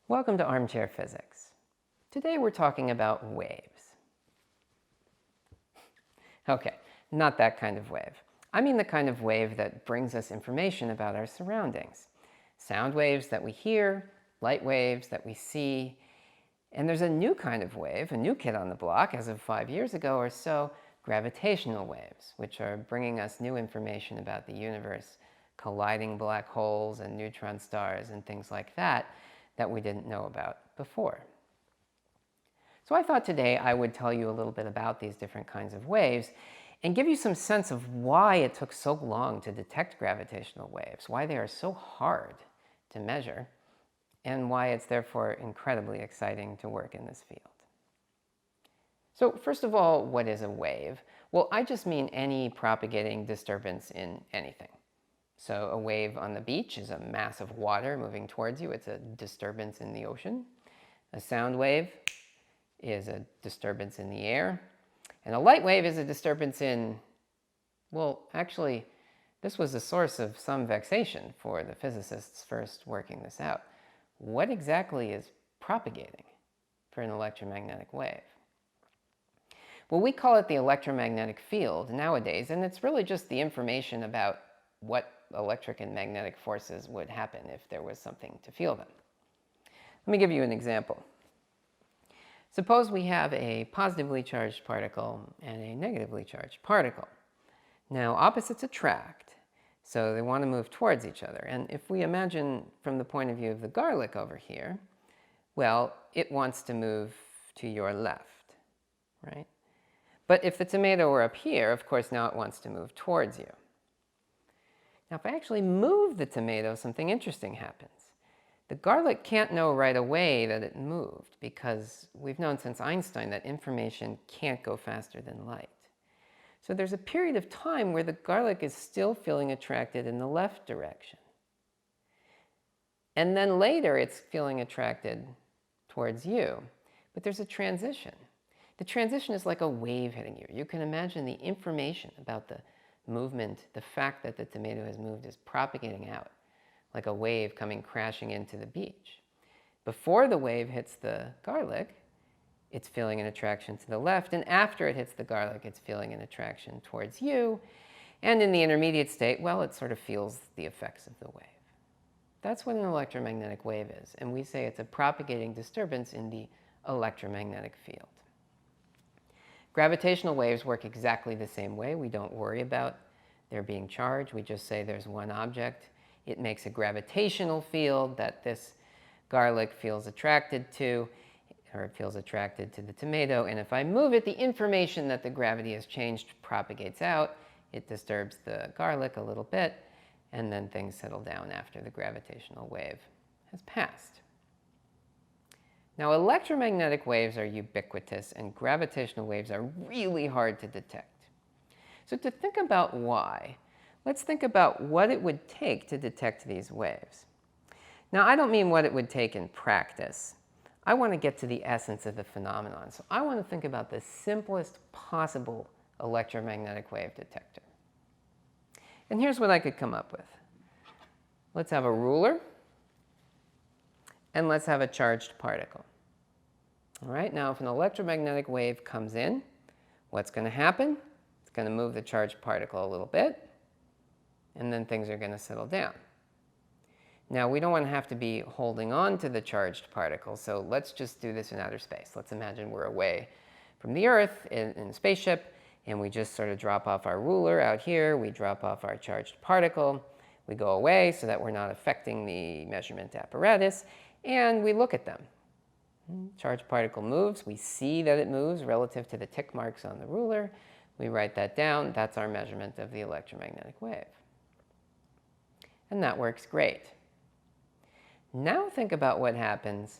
Welcome to Armchair Physics. Today we're talking about waves. Okay, not that kind of wave. I mean the kind of wave that brings us information about our surroundings. Sound waves that we hear, light waves that we see, and there's a new kind of wave, a new kid on the block as of 5 years ago or so, gravitational waves, which are bringing us new information about the universe, colliding black holes and neutron stars and things like that we didn't know about before. So I thought today I would tell you a little bit about these different kinds of waves and give you some sense of why it took so long to detect gravitational waves, why they are so hard to measure, and why it's therefore incredibly exciting to work in this field. So first of all, what is a wave? Well, I just mean any propagating disturbance in anything. So a wave on the beach is a mass of water moving towards you. It's a disturbance in the ocean. A sound wave is a disturbance in the air. And a light wave is a disturbance in, well, actually, this was a source of some vexation for the physicists first working this out. What exactly is propagating for an electromagnetic wave? Well, we call it the electromagnetic field nowadays, and it's really just the information about what electric and magnetic forces would happen if there was something to feel them. Let me give you an example. Suppose we have a positively charged particle and a negatively charged particle. Now, opposites attract, so they want to move towards each other. And if we imagine from the point of view of the garlic over here, well, it wants to move to your left, right? But if the tomato were up here, of course, now it wants to move towards you. Now, if I actually move the tomato, something interesting happens. The garlic can't know right away that it moved because we've known since Einstein that information can't go faster than light. So there's a period of time where the garlic is still feeling attracted in the left direction. And then later it's feeling attracted towards you. But there's a transition. The transition is like a wave hitting you. You can imagine the information about the movement, the fact that the tomato has moved is propagating out like a wave coming crashing into the beach. Before the wave hits the garlic, it's feeling an attraction to the left, and after it hits the garlic, it's feeling an attraction towards you. And in the intermediate state, well, it sort of feels the effects of the wave. That's what an electromagnetic wave is, and we say it's a propagating disturbance in the electromagnetic field. Gravitational waves work exactly the same way. We don't worry about there being charge. We just say there's one object. It makes a gravitational field that this garlic feels attracted to, or it feels attracted to the tomato. And if I move it, the information that the gravity has changed propagates out. It disturbs the garlic a little bit, and then things settle down after the gravitational wave has passed. Now, electromagnetic waves are ubiquitous, and gravitational waves are really hard to detect. So to think about why, let's think about what it would take to detect these waves. Now, I don't mean what it would take in practice. I want to get to the essence of the phenomenon. So I want to think about the simplest possible electromagnetic wave detector. And here's what I could come up with. Let's have a ruler, and let's have a charged particle. All right, now if an electromagnetic wave comes in, what's going to happen? It's going to move the charged particle a little bit, and then things are going to settle down. Now, we don't want to have to be holding on to the charged particle, so let's just do this in outer space. Let's imagine we're away from the Earth in a spaceship, and we just sort of drop off our ruler out here. We drop off our charged particle. We go away so that we're not affecting the measurement apparatus, and we look at them. Charged particle moves. We see that it moves relative to the tick marks on the ruler. We write that down. That's our measurement of the electromagnetic wave. And that works great. Now think about what happens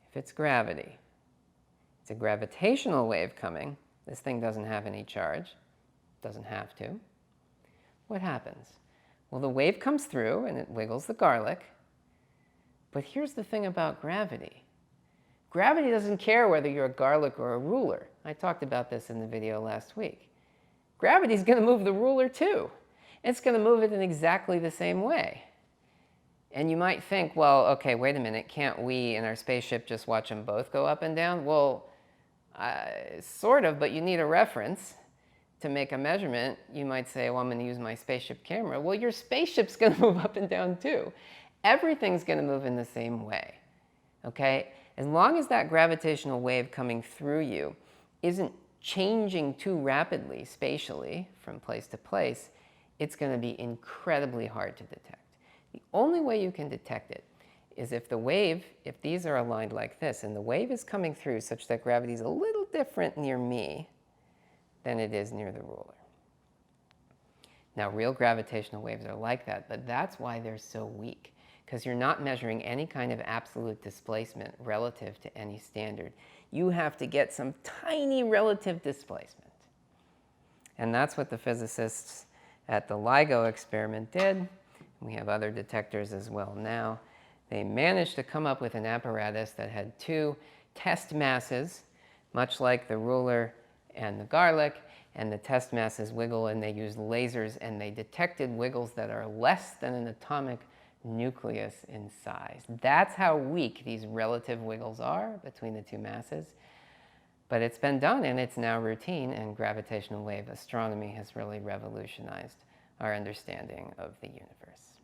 if it's gravity. It's a gravitational wave coming. This thing doesn't have any charge. Doesn't have to. What happens? Well, the wave comes through and it wiggles the garlic. But here's the thing about gravity. Gravity doesn't care whether you're a garlic or a ruler. I talked about this in the video last week. Gravity's going to move the ruler too. It's going to move it in exactly the same way. And you might think, well, okay, wait a minute, can't we in our spaceship just watch them both go up and down? Well, sort of, but you need a reference to make a measurement. You might say, well, I'm going to use my spaceship camera. Well, your spaceship's going to move up and down too. Everything's going to move in the same way, okay? As long as that gravitational wave coming through you isn't changing too rapidly spatially from place to place, it's going to be incredibly hard to detect. The only way you can detect it is if the wave, if these are aligned like this, and the wave is coming through such that gravity is a little different near me than it is near the ruler. Now, real gravitational waves are like that, but that's why they're so weak, because you're not measuring any kind of absolute displacement relative to any standard. You have to get some tiny relative displacement. And that's what the physicists at the LIGO experiment did. We have other detectors as well now. They managed to come up with an apparatus that had two test masses, much like the ruler and the garlic, and the test masses wiggle, and they used lasers, and they detected wiggles that are less than an atomic nucleus in size. That's how weak these relative wiggles are between the two masses. But it's been done, and it's now routine, and gravitational wave astronomy has really revolutionized our understanding of the universe.